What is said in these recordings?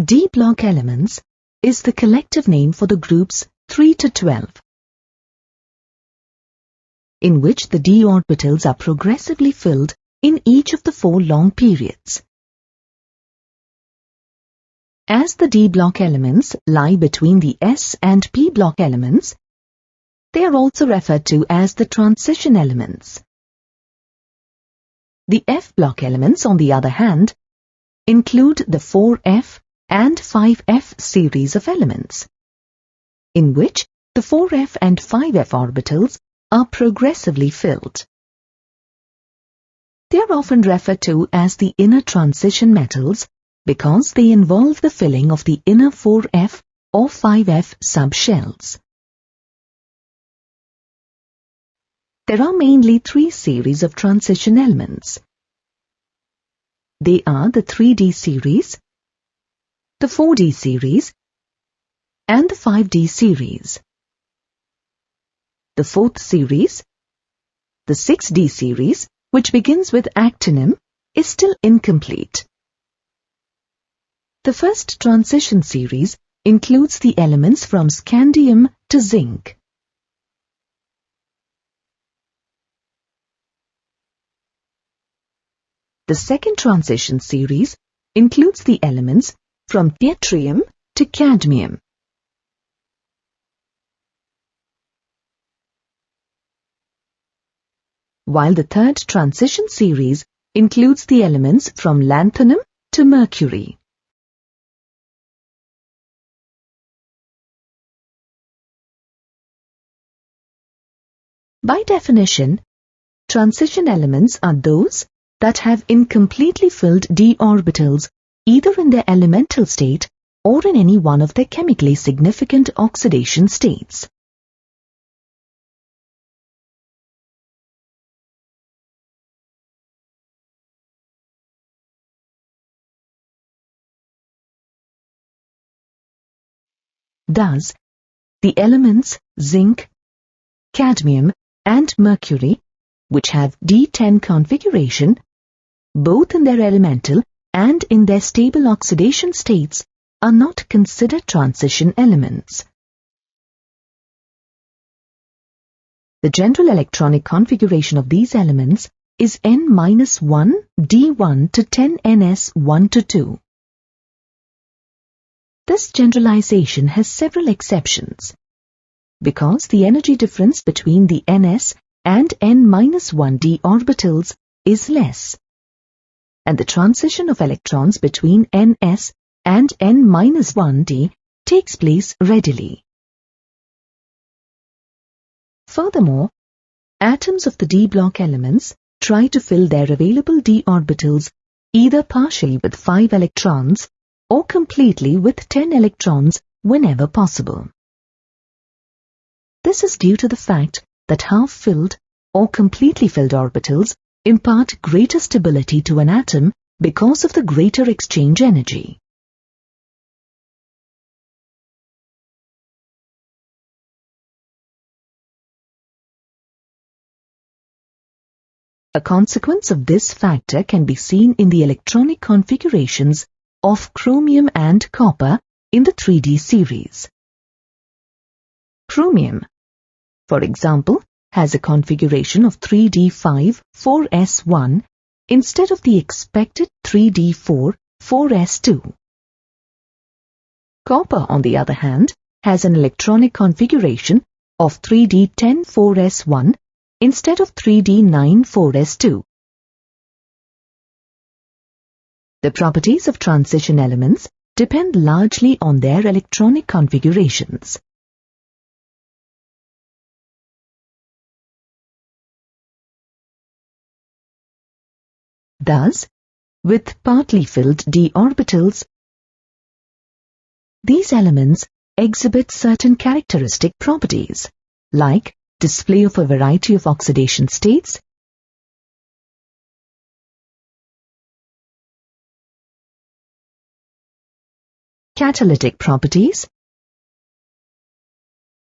D block elements is the collective name for the groups 3 to 12, in which the d orbitals are progressively filled in each of the 4 long periods. As the d block elements lie between the s and p block elements, they are also referred to as the transition elements. The f block elements, on the other hand, include the 4f and 5f series of elements, in which the 4f and 5f orbitals are progressively filled. They are often referred to as the inner transition metals because they involve the filling of the inner 4f or 5f subshells. There are mainly 3 series of transition elements. They are the 3D series, the 4D series, and the 5D series. The 4th series, the 6D series, which begins with actinium, is still incomplete. The first transition series includes the elements from scandium to zinc. The second transition series includes the elements from yttrium to cadmium. While the third transition series includes the elements from lanthanum to mercury. By definition, transition elements are those that have incompletely filled d orbitals either in their elemental state or in any one of their chemically significant oxidation states. Thus, the elements zinc, cadmium, and mercury, which have D10 configuration, both in their elemental and in their stable oxidation states, are not considered transition elements. The general electronic configuration of these elements is N-1 D1 to 10 Ns1 to 2. This generalization has several exceptions, because the energy difference between the Ns and N-1 d orbitals is less, and the transition of electrons between Ns and N-1 d takes place readily. Furthermore, atoms of the d block elements try to fill their available d orbitals either partially with 5 electrons or completely with 10 electrons whenever possible. This is due to the fact that half-filled or completely filled orbitals impart greater stability to an atom because of the greater exchange energy. A consequence of this factor can be seen in the electronic configurations of chromium and copper in the 3D series. Chromium, for example, has a configuration of 3D5 4s1 instead of the expected 3D4 4s2. Copper, on the other hand, has an electronic configuration of 3D10 4s1 instead of 3D9 4s2. The properties of transition elements depend largely on their electronic configurations. Thus, with partly filled d orbitals, these elements exhibit certain characteristic properties, like display of a variety of oxidation states, catalytic properties,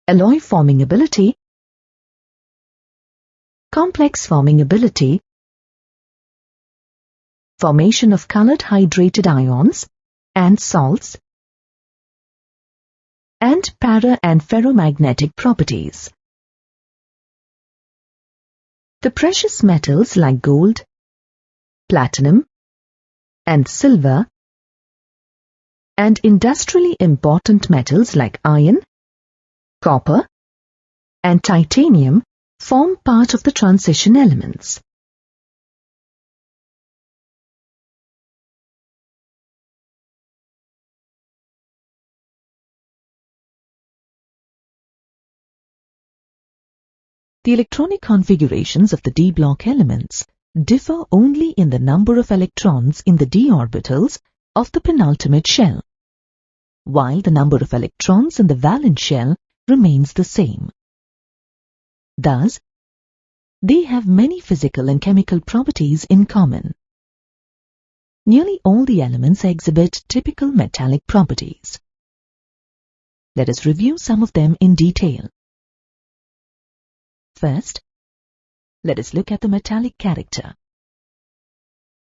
alloy forming ability, complex forming ability, formation of colored hydrated ions, and salts, and para and ferromagnetic properties. The precious metals like gold, platinum, and silver, and industrially important metals like iron, copper, and titanium form part of the transition elements. The electronic configurations of the d block elements differ only in the number of electrons in the d orbitals of the penultimate shell, while the number of electrons in the valence shell remains the same. Thus, they have many physical and chemical properties in common. Nearly all the elements exhibit typical metallic properties. Let us review some of them in detail. First, let us look at the metallic character.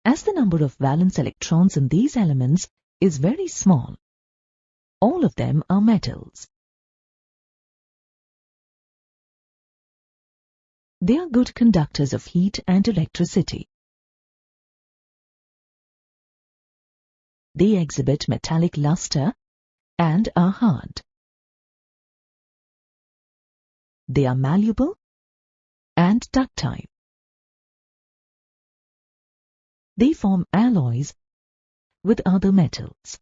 As the number of valence electrons in these elements is very small, all of them are metals. They are good conductors of heat and electricity. They exhibit metallic luster and are hard. They are malleable and ductile. They form alloys with other metals.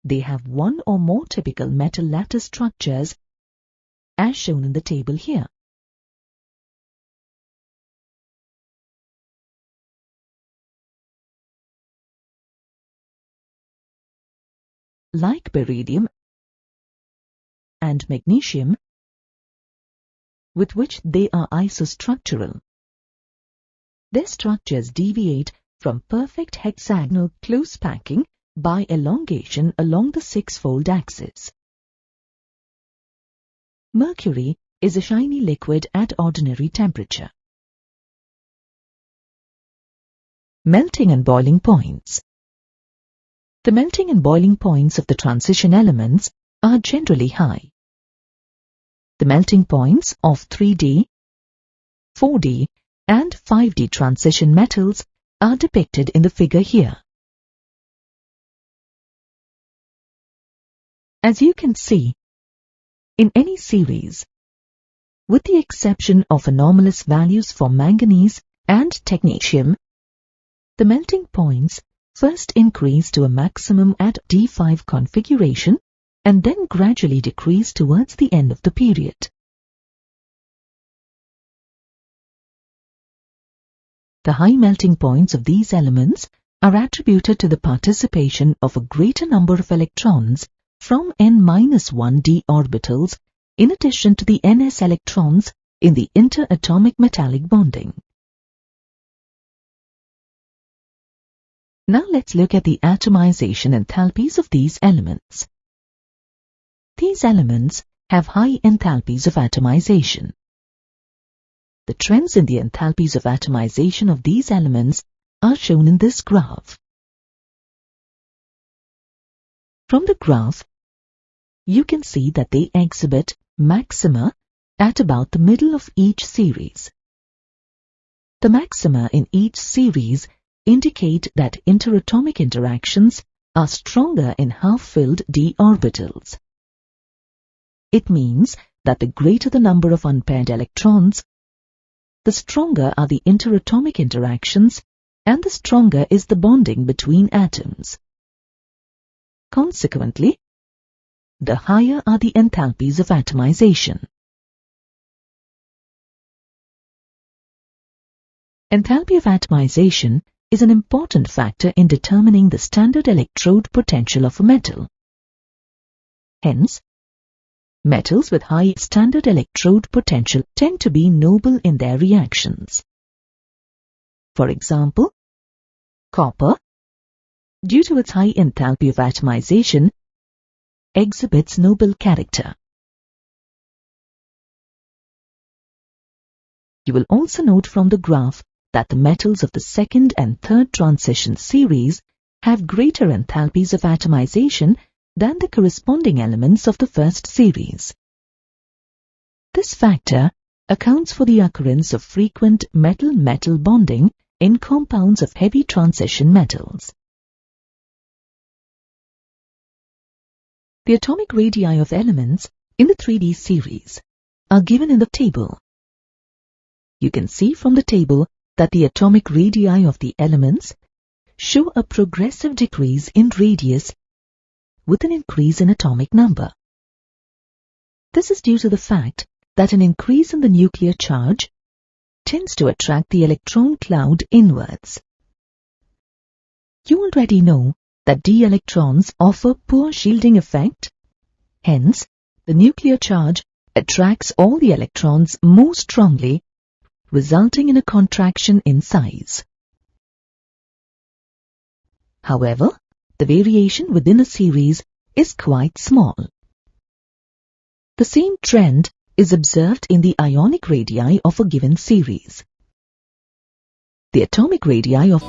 They have one or more typical metal lattice structures as shown in the table here. Like beryllium and magnesium, with which they are isostructural, their structures deviate from perfect hexagonal close packing by elongation along the six-fold axis. Mercury is a shiny liquid at ordinary temperature. Melting and boiling points. The melting and boiling points of the transition elements are generally high. The melting points of 3D, 4D, and 5D transition metals are depicted in the figure here. As you can see, in any series, with the exception of anomalous values for manganese and technetium, the melting points first increase to a maximum at D5 configuration and then gradually decrease towards the end of the period. The high melting points of these elements are attributed to the participation of a greater number of electrons from n-1d orbitals in addition to the ns electrons in the interatomic metallic bonding. Now let's look at the atomization enthalpies of these elements. These elements have high enthalpies of atomization. The trends in the enthalpies of atomization of these elements are shown in this graph. From the graph, you can see that they exhibit maxima at about the middle of each series. The maxima in each series indicate that interatomic interactions are stronger in half-filled d orbitals. It means that the greater the number of unpaired electrons, the stronger are the interatomic interactions and the stronger is the bonding between atoms. Consequently, the higher are the enthalpies of atomization. Enthalpy of atomization is an important factor in determining the standard electrode potential of a metal. Hence, metals with high standard electrode potential tend to be noble in their reactions. For example, copper, due to its high enthalpy of atomization, exhibits noble character. You will also note from the graph that the metals of the second and third transition series have greater enthalpies of atomization than the corresponding elements of the first series. This factor accounts for the occurrence of frequent metal-metal bonding in compounds of heavy transition metals. The atomic radii of elements in the 3D series are given in the table. You can see from the table that the atomic radii of the elements show a progressive decrease in radius with an increase in atomic number. This is due to the fact that an increase in the nuclear charge tends to attract the electron cloud inwards. You already know that d electrons offer poor shielding effect. Hence, the nuclear charge attracts all the electrons more strongly, resulting in a contraction in size. However, the variation within a series is quite small. The same trend is observed in the ionic radii of a given series. The atomic radii of